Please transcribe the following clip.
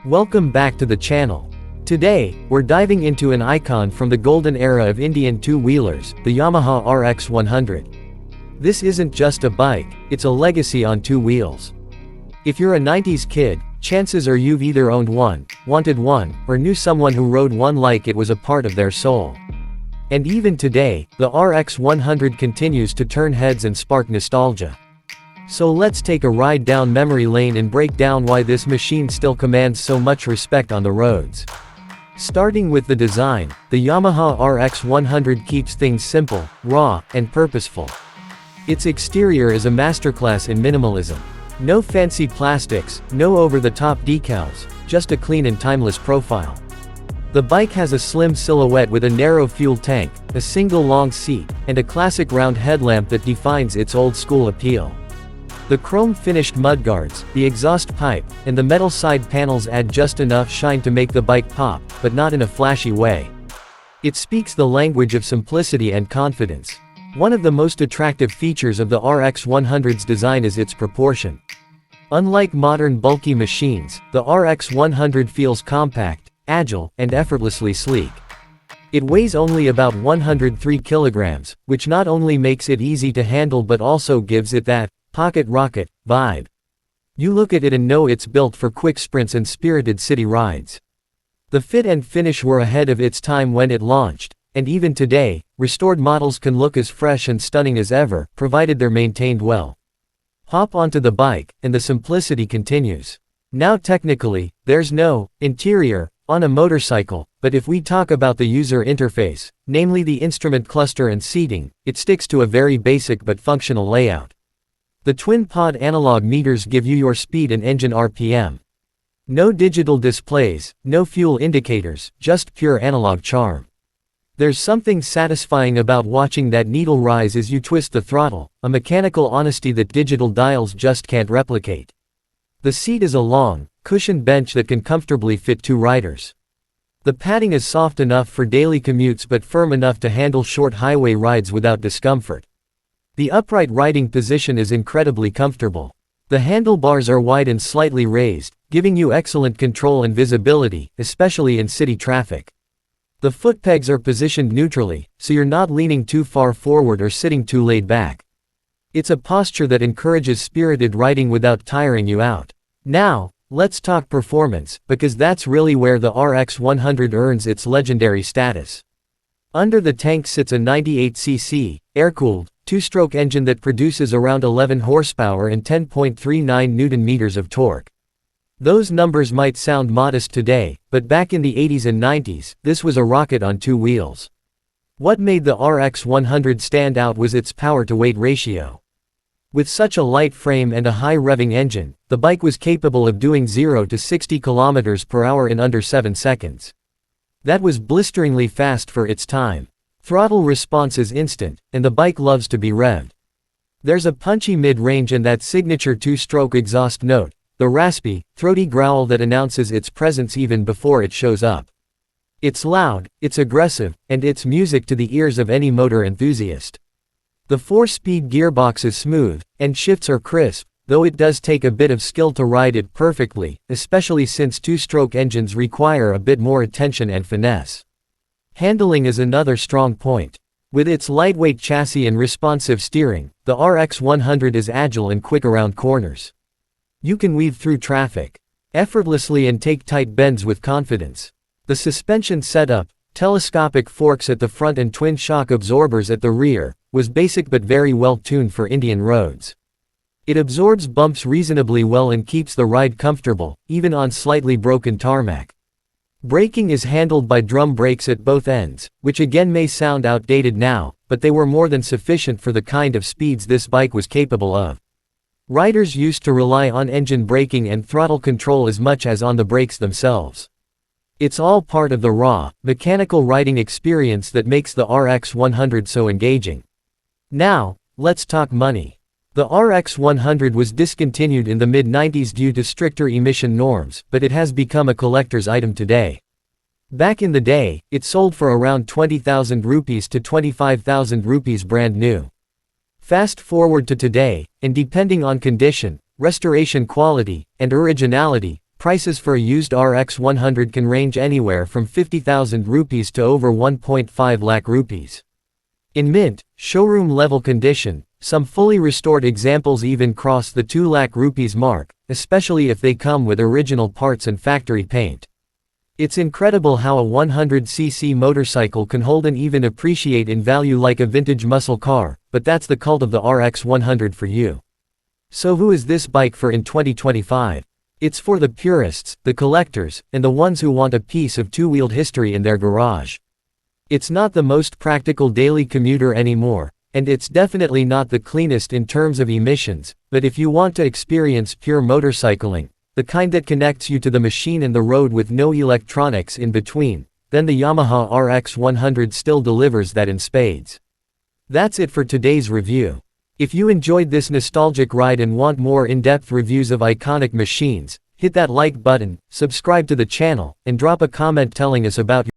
Welcome back to the channel. Today, we're diving into an icon from the golden era of Indian two-wheelers, the Yamaha RX 100. This isn't just a bike, it's a legacy on two wheels. If you're a 90s kid, chances are you've either owned one, wanted one, or knew someone who rode one like it was a part of their soul. And even today, the RX 100 continues to turn heads and spark nostalgia. So let's take a ride down memory lane and break down why this machine still commands so much respect on the roads. Starting with the design, the Yamaha RX 100 keeps things simple, raw, and purposeful. Its exterior is a masterclass in minimalism. No fancy plastics, no over-the-top decals, just a clean and timeless profile. The bike has a slim silhouette with a narrow fuel tank, a single long seat, and a classic round headlamp that defines its old-school appeal. The chrome-finished mudguards, the exhaust pipe, and the metal side panels add just enough shine to make the bike pop, but not in a flashy way. It speaks the language of simplicity and confidence. One of the most attractive features of the RX 100's design is its proportion. Unlike modern bulky machines, the RX 100 feels compact, agile, and effortlessly sleek. It weighs only about 103 kilograms, which not only makes it easy to handle but also gives it that pocket rocket vibe. You look at it and know it's built for quick sprints and spirited city rides. The fit and finish were ahead of its time when it launched, and even today, restored models can look as fresh and stunning as ever, provided they're maintained well. Hop onto the bike, and the simplicity continues. Now technically, there's no interior on a motorcycle, but if we talk about the user interface, namely the instrument cluster and seating, it sticks to a very basic but functional layout. The twin-pod analog meters give you your speed and engine RPM. No digital displays, no fuel indicators, just pure analog charm. There's something satisfying about watching that needle rise as you twist the throttle, a mechanical honesty that digital dials just can't replicate. The seat is a long, cushioned bench that can comfortably fit two riders. The padding is soft enough for daily commutes but firm enough to handle short highway rides without discomfort. The upright riding position is incredibly comfortable. The handlebars are wide and slightly raised, giving you excellent control and visibility, especially in city traffic. The foot pegs are positioned neutrally, so you're not leaning too far forward or sitting too laid back. It's a posture that encourages spirited riding without tiring you out. Now, let's talk performance, because that's really where the RX 100 earns its legendary status. Under the tank sits a 98cc, air-cooled, two-stroke engine that produces around 11 horsepower and 10.39 Newton-meters of torque. Those numbers might sound modest today, but back in the 80s and 90s, this was a rocket on two wheels. What made the RX 100 stand out was its power-to-weight ratio. With such a light frame and a high-revving engine, the bike was capable of doing 0 to 60 km per hour in under 7 seconds. That was blisteringly fast for its time. Throttle response is instant, and the bike loves to be revved. There's a punchy mid-range and that signature two-stroke exhaust note, the raspy, throaty growl that announces its presence even before it shows up. It's loud, it's aggressive, and it's music to the ears of any motor enthusiast. The 4-speed gearbox is smooth, and shifts are crisp, though it does take a bit of skill to ride it perfectly, especially since two-stroke engines require a bit more attention and finesse. Handling is another strong point. With its lightweight chassis and responsive steering, the RX 100 is agile and quick around corners. You can weave through traffic effortlessly and take tight bends with confidence. The suspension setup, telescopic forks at the front and twin shock absorbers at the rear, was basic but very well tuned for Indian roads. It absorbs bumps reasonably well and keeps the ride comfortable, even on slightly broken tarmac. Braking is handled by drum brakes at both ends, which again may sound outdated now, but they were more than sufficient for the kind of speeds this bike was capable of. Riders used to rely on engine braking and throttle control as much as on the brakes themselves. It's all part of the raw, mechanical riding experience that makes the RX 100 so engaging. Now, let's talk money. The RX 100 was discontinued in the mid-90s due to stricter emission norms, but it has become a collector's item today. Back in the day, it sold for around 20,000 rupees to 25,000 rupees brand new. Fast forward to today, and depending on condition, restoration quality, and originality, Prices for a used RX 100 can range anywhere from 50,000 rupees to over 1.5 lakh rupees. In mint, showroom-level condition, some fully restored examples even cross the 2 lakh rupees mark, especially if they come with original parts and factory paint. It's incredible how a 100cc motorcycle can hold and even appreciate in value like a vintage muscle car, but that's the cult of the RX 100 for you. So who is this bike for in 2025? It's for the purists, the collectors, and the ones who want a piece of two-wheeled history in their garage. It's not the most practical daily commuter anymore, and it's definitely not the cleanest in terms of emissions, but if you want to experience pure motorcycling, the kind that connects you to the machine and the road with no electronics in between, then the Yamaha RX 100 still delivers that in spades. That's it for today's review. If you enjoyed this nostalgic ride and want more in-depth reviews of iconic machines, hit that like button, subscribe to the channel, and drop a comment telling us about your